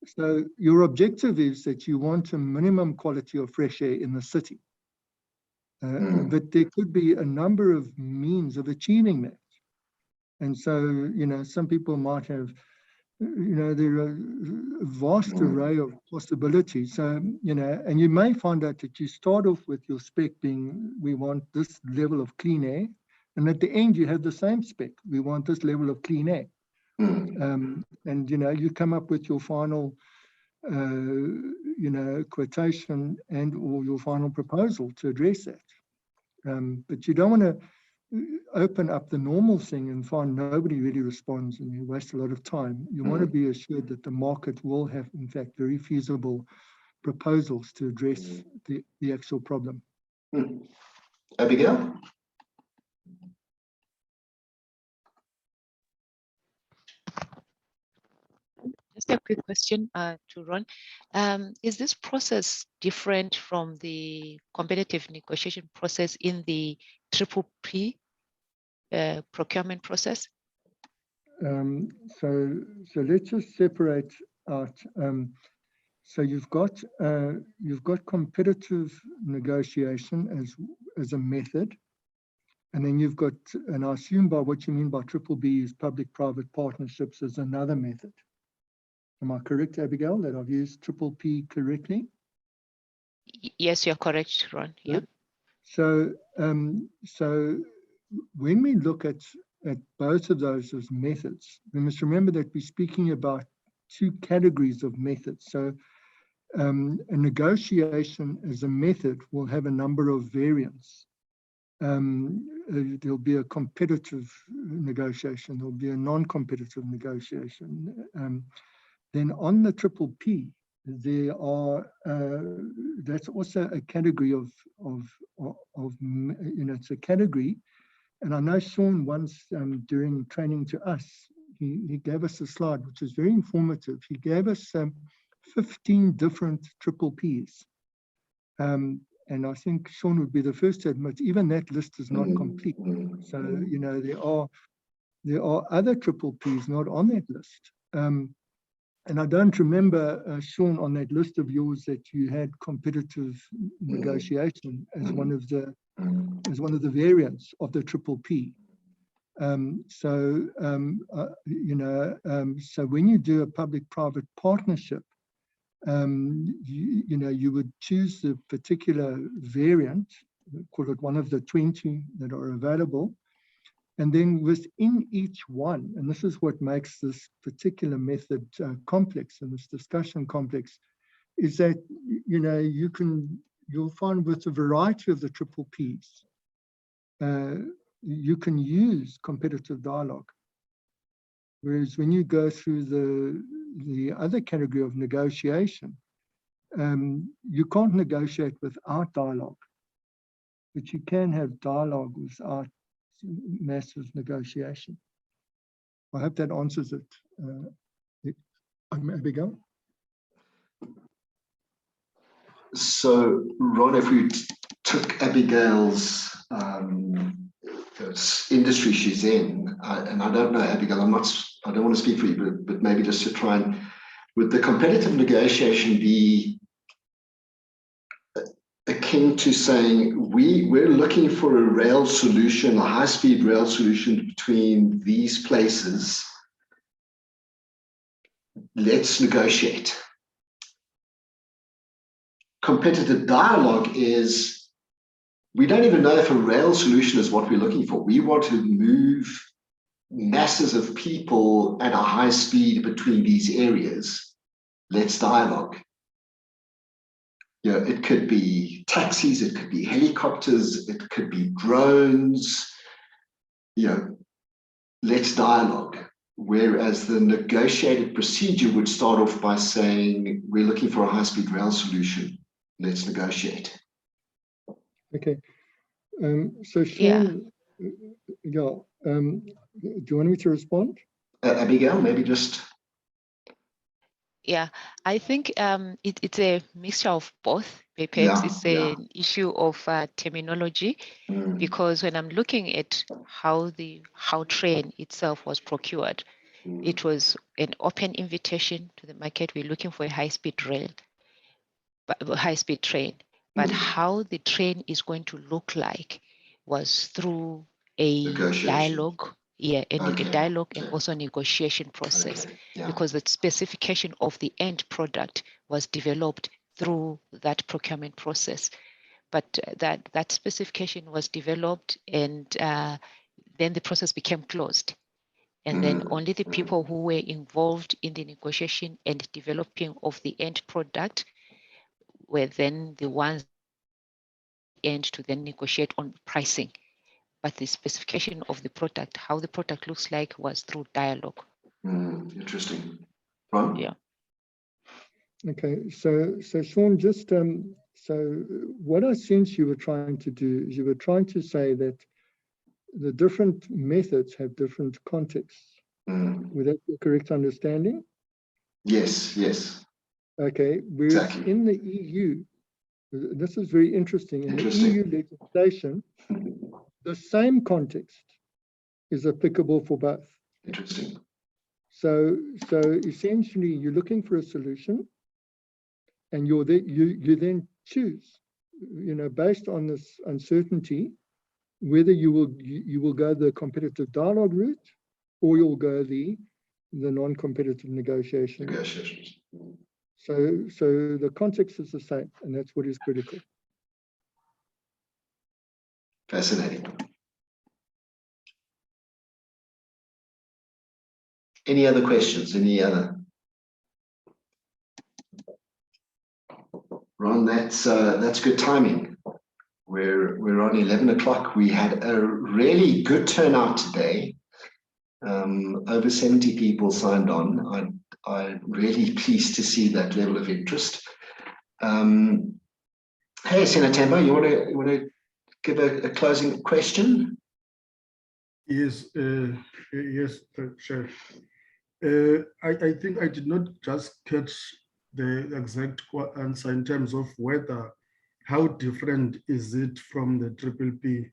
so your objective is that you want a minimum quality of fresh air in the city. But there could be a number of means of achieving that. And so, some people might have, there are a vast array of possibilities. So, and you may find out that you start off with your spec being, we want this level of clean air. And at the end, you have the same spec. We want this level of clean air. And, you come up with your final quotation and or your final proposal to address that. But you don't want to open up the normal thing and find nobody really responds and you waste a lot of time. You want to be assured that the market will have, in fact, very feasible proposals to address the actual problem. Abigail? Just a quick question to Ron. Is this process different from the competitive negotiation process in the P procurement process? So let's just separate out. So you've got competitive negotiation as a method, and then you've got, and I assume by what you mean by B is public-private partnerships as another method. Am I correct, Abigail, that I've used P correctly? Yes, you're correct, Ron. Yeah. So when we look at both of those as methods, we must remember that we're speaking about two categories of methods. So a negotiation as a method will have a number of variants. There'll be a competitive negotiation, there'll be a non-competitive negotiation. Then on the P, there are, that's also a category of it's a category. And I know Sean once during training to us, he gave us a slide, which is very informative. He gave us 15 different Ps. And I think Sean would be the first to admit, even that list is not complete. So, there are other Ps not on that list. And I don't remember, Sean, on that list of yours that you had competitive negotiation as one of the variants of the P. So when you do a public-private partnership, you would choose the particular variant, call it one of the 20 that are available. And then within each one, and this is what makes this particular method complex and this discussion complex, is that, you'll find with a variety of the Ps, you can use competitive dialogue. Whereas when you go through the other category of negotiation, you can't negotiate without dialogue, but you can have dialogue without massive negotiation. I hope that answers it. Abigail? So, Ron, if we took Abigail's industry she's in, and I don't know, Abigail, I don't want to speak for you, but maybe just to try and, would the competitive negotiation be akin to saying we're looking for a rail solution, a high-speed rail solution between these places, let's negotiate. Competitive dialogue is, we don't even know if a rail solution is what we're looking for. We want to move masses of people at a high speed between these areas. Let's dialogue. It could be taxis, it could be helicopters, it could be drones. Let's dialogue. Whereas the negotiated procedure would start off by saying, we're looking for a high-speed rail solution. Let's negotiate. Okay. So Sean, do you want me to respond? Abigail, maybe just. Yeah, I think it's a mixture of both. Perhaps it's an issue of terminology, because when I'm looking at how train itself was procured, it was an open invitation to the market. We're looking for a high-speed rail, high-speed train. But how the train is going to look like was through a dialogue. Yeah, a dialogue and also negotiation process, because the specification of the end product was developed through that procurement process. But that specification was developed, and then the process became closed. And then only the people who were involved in the negotiation and developing of the end product were then the ones to then negotiate on pricing. But the specification of the product, how the product looks like, was through dialogue. Interesting. Ron? Yeah. Okay, so Sean, just so what I sense you were trying to do is you were trying to say that the different methods have different contexts. Would that be a correct understanding? Yes, yes. Okay, whereas Exactly. in the EU, this is very interesting, in the EU legislation, the same context is applicable for both. Interesting. So essentially you're looking for a solution and you then choose, based on this uncertainty, whether you will go the competitive dialogue route or you'll go the non-competitive negotiation. Negotiations. So the context is the same, and that's what is critical. Fascinating. Any other questions? Any other? Ron, that's good timing. We're on 11 o'clock. We had a really good turnout today. Over 70 people signed on. I'm really pleased to see that level of interest. Hey, Senator Tembo, you want to give a closing question? Yes, yes, Chair. I think I did not just catch the exact answer in terms of how different is it from the Triple P?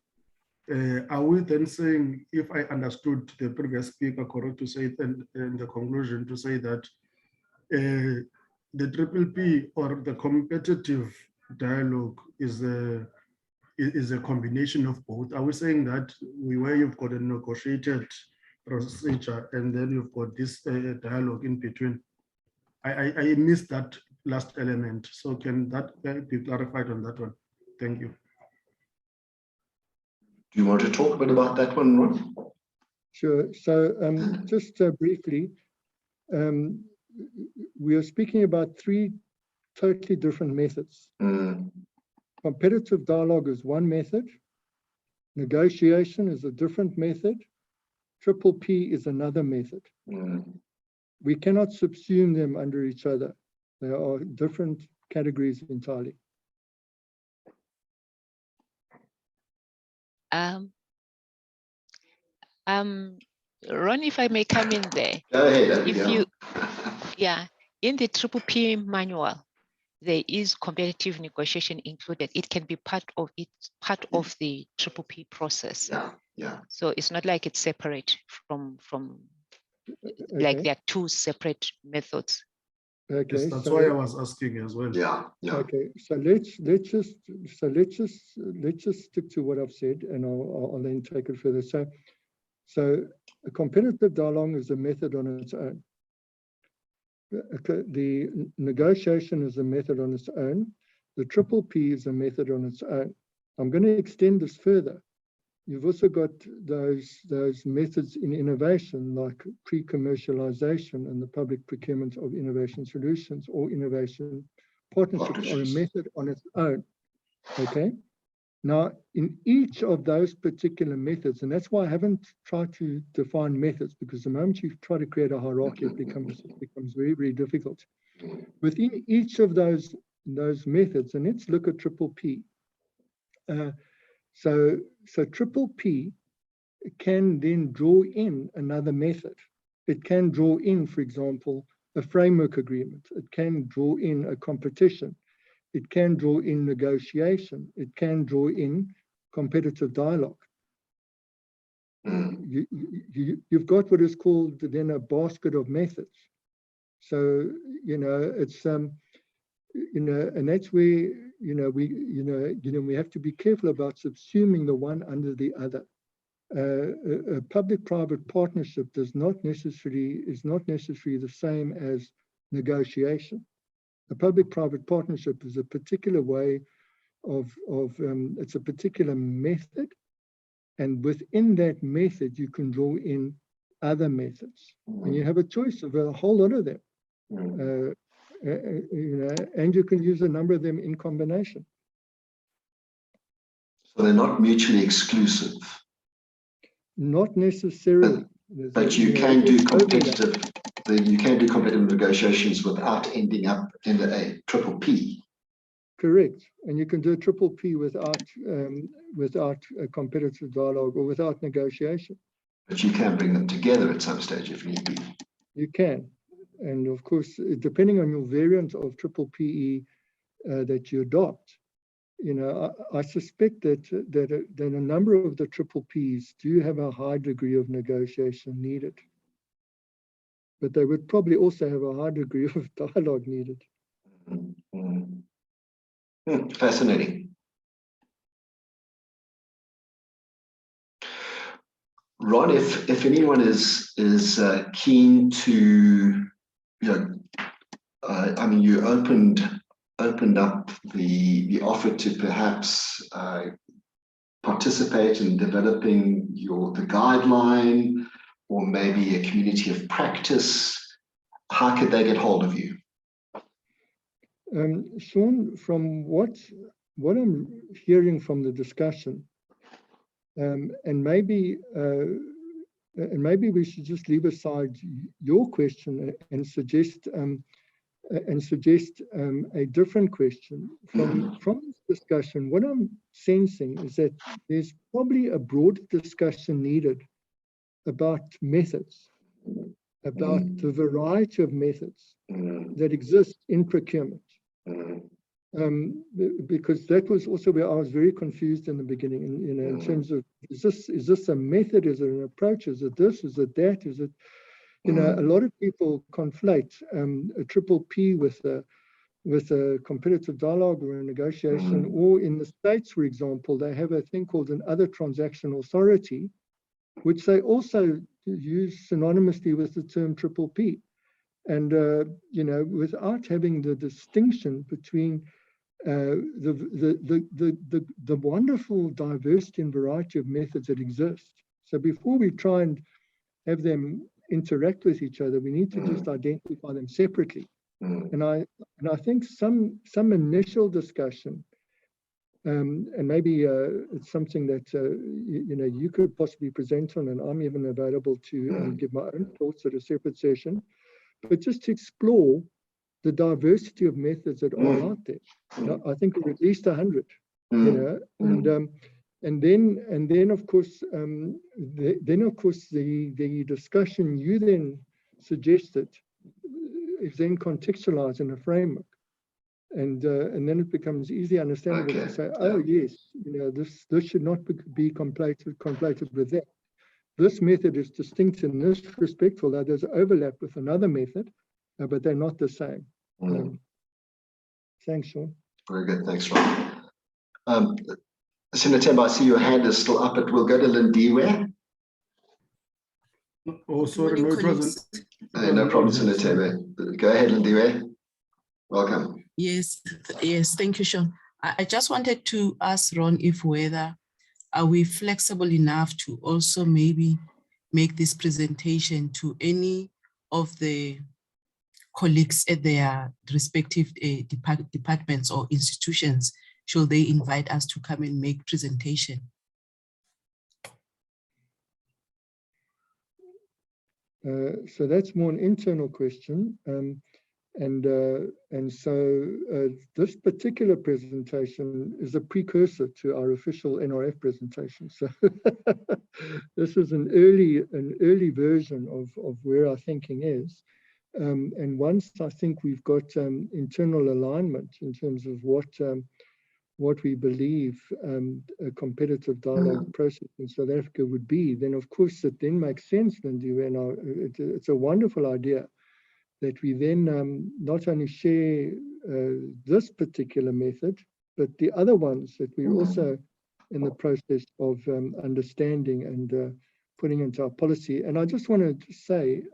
Are we then saying, if I understood the previous speaker correct to say, and the conclusion to say that the Triple P or the competitive dialogue is a combination of both? Are we saying that where you've got a negotiated procedure and then you've got this dialogue in between? I missed that last element. So can that be clarified on that one? Thank you. Do you want to talk a bit about that one, Ron? Sure. So just briefly, we are speaking about three totally different methods. Competitive dialogue is one method. Negotiation is a different method. Triple P is another method. We cannot subsume them under each other. They are different categories entirely. Ron, if I may come in there. Go ahead. In the Triple P manual, there is competitive negotiation included. It can be part of the Triple P process. Yeah. So it's not like it's separate from Okay. like there are two separate methods. Okay, yes, that's why I was asking as well. Yeah. Okay, so let's just stick to what I've said, and I'll then take it further. So a competitive dialogue is a method on its own. The negotiation is a method on its own. The Triple P is a method on its own. I'm going to extend this further. You've also got those methods in innovation, like pre-commercialization and the public procurement of innovation solutions or innovation partnerships are a method on its own. Okay. Now, in each of those particular methods, and that's why I haven't tried to define methods, because the moment you try to create a hierarchy, it becomes very, very difficult. Within each of those methods, and let's look at Triple P. So Triple P can then draw in another method. It can draw in, for example, a framework agreement. It can draw in a competition. It can draw in negotiation. It can draw in competitive dialogue. You've got what is called then a basket of methods. So, it's, and that's where, we have to be careful about subsuming the one under the other. A public-private partnership is not necessarily the same as negotiation. A public-private partnership is a particular way it's a particular method, and within that method you can draw in other methods. And you have a choice of a whole lot of them. And you can use a number of them in combination. So they're not mutually exclusive. Not necessarily. But you can do competitive. You can do competitive negotiations without ending up in a triple P. Correct, and you can do a triple P without a competitive dialogue or without negotiation. But you can bring them together at some stage if need be. You can, and of course, depending on your variant of triple PE that you adopt, I suspect that a number of the triple Ps do have a high degree of negotiation needed, but they would probably also have a high degree of dialogue needed. Fascinating. Ron, if anyone is keen to, I mean, you opened up the offer to perhaps participate in developing the guideline, or maybe a community of practice. How could they get hold of you? Sean, from what I'm hearing from the discussion, and maybe we should just leave aside your question and suggest a different question. From this discussion, what I'm sensing is that there's probably a broad discussion needed about methods, about the variety of methods that exist in procurement. Because that was also where I was very confused in the beginning, in terms of, is this a method, is it an approach, is it this, is it that, is it, a lot of people conflate a triple P with a competitive dialogue or a negotiation, or in the States, for example, they have a thing called an other transaction authority, which they also use synonymously with the term triple P. And, without having the distinction between the wonderful diversity and variety of methods that exist. So before we try and have them interact with each other, we need to just identify them separately. And I think some initial discussion, and maybe it's something that you could possibly present on, and I'm even available to give my own thoughts at a separate session, but just to explore the diversity of methods that are out there. I think at least 100, and then of course the discussion you then suggested is then contextualized in a framework, and then it becomes easily understandable to say, oh yes, this should not be conflated with that. This method is distinct in this respect, although there's overlap with another method, but they're not the same. Thanks, Sean. Very good, thanks, Ron. Senator, I see your hand is still up, but we'll go to Lindiwe. Oh, sorry, no, it wasn't. No problem, Senator. Go ahead, Lindiwe. Welcome. Yes, thank you, Sean. I just wanted to ask Ron whether are we flexible enough to also maybe make this presentation to any of the colleagues at their respective departments or institutions, should they invite us to come and make presentation? So that's more an internal question. And so this particular presentation is a precursor to our official NRF presentation. So this is an early version of where our thinking is. And once I think we've got internal alignment in terms of what we believe a competitive dialogue process in South Africa would be, then of course it then makes sense, Lindy, and it's a wonderful idea that we then not only share this particular method, but the other ones that we're also in the process of understanding and putting into our policy. And I just wanted to say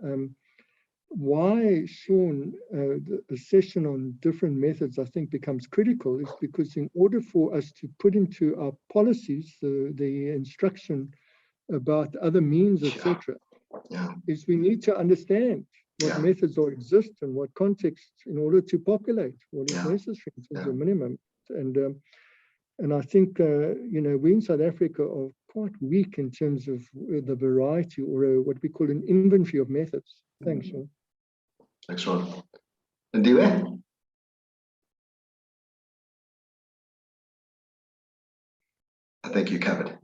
why, Sean, the session on different methods I think becomes critical is because in order for us to put into our policies the instruction about other means, etc., is we need to understand what methods are exist and what contexts in order to populate what is necessary in terms of minimum. And I think, you know, we in South Africa are quite weak in terms of the variety or what we call an inventory of methods. Thanks, Sean. Thanks, Ron. And Diwe? I think you covered.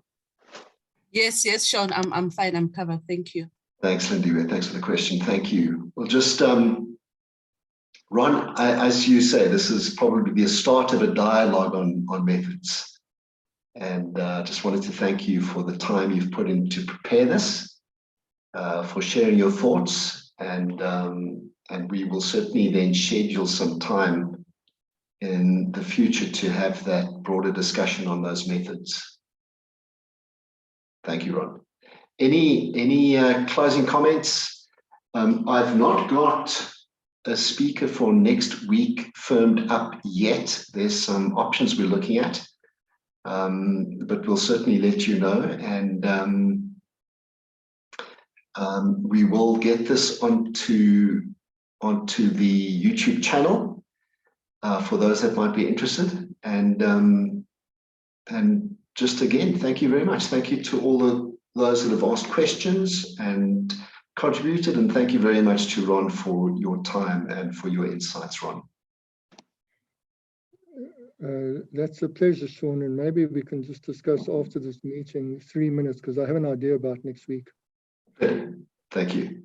Yes, Sean, I'm fine. I'm covered. Thank you. Thanks, Lindiwe. Thanks for the question. Thank you. Well, just Ron, as you say, this is probably the start of a dialogue on methods. And just wanted to thank you for the time you've put in to prepare this, for sharing your thoughts. And we will certainly then schedule some time in the future to have that broader discussion on those methods. Thank you, Ron. Any closing comments? I've not got a speaker for next week firmed up yet. There's some options we're looking at, but we'll certainly let you know. And we will get this onto the YouTube channel for those that might be interested. And just again, thank you very much. Thank you to all those that have asked questions and contributed, and thank you very much to Ron for your time and for your insights, Ron. That's a pleasure, Sean, and maybe we can just discuss after this meeting 3 minutes, because I have an idea about next week. Good. Thank you.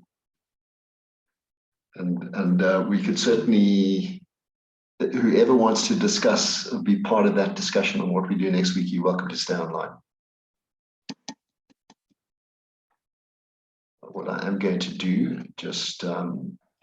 And we could certainly, whoever wants to discuss, be part of that discussion on what we do next week, you're welcome to stay online. What I am going to do, just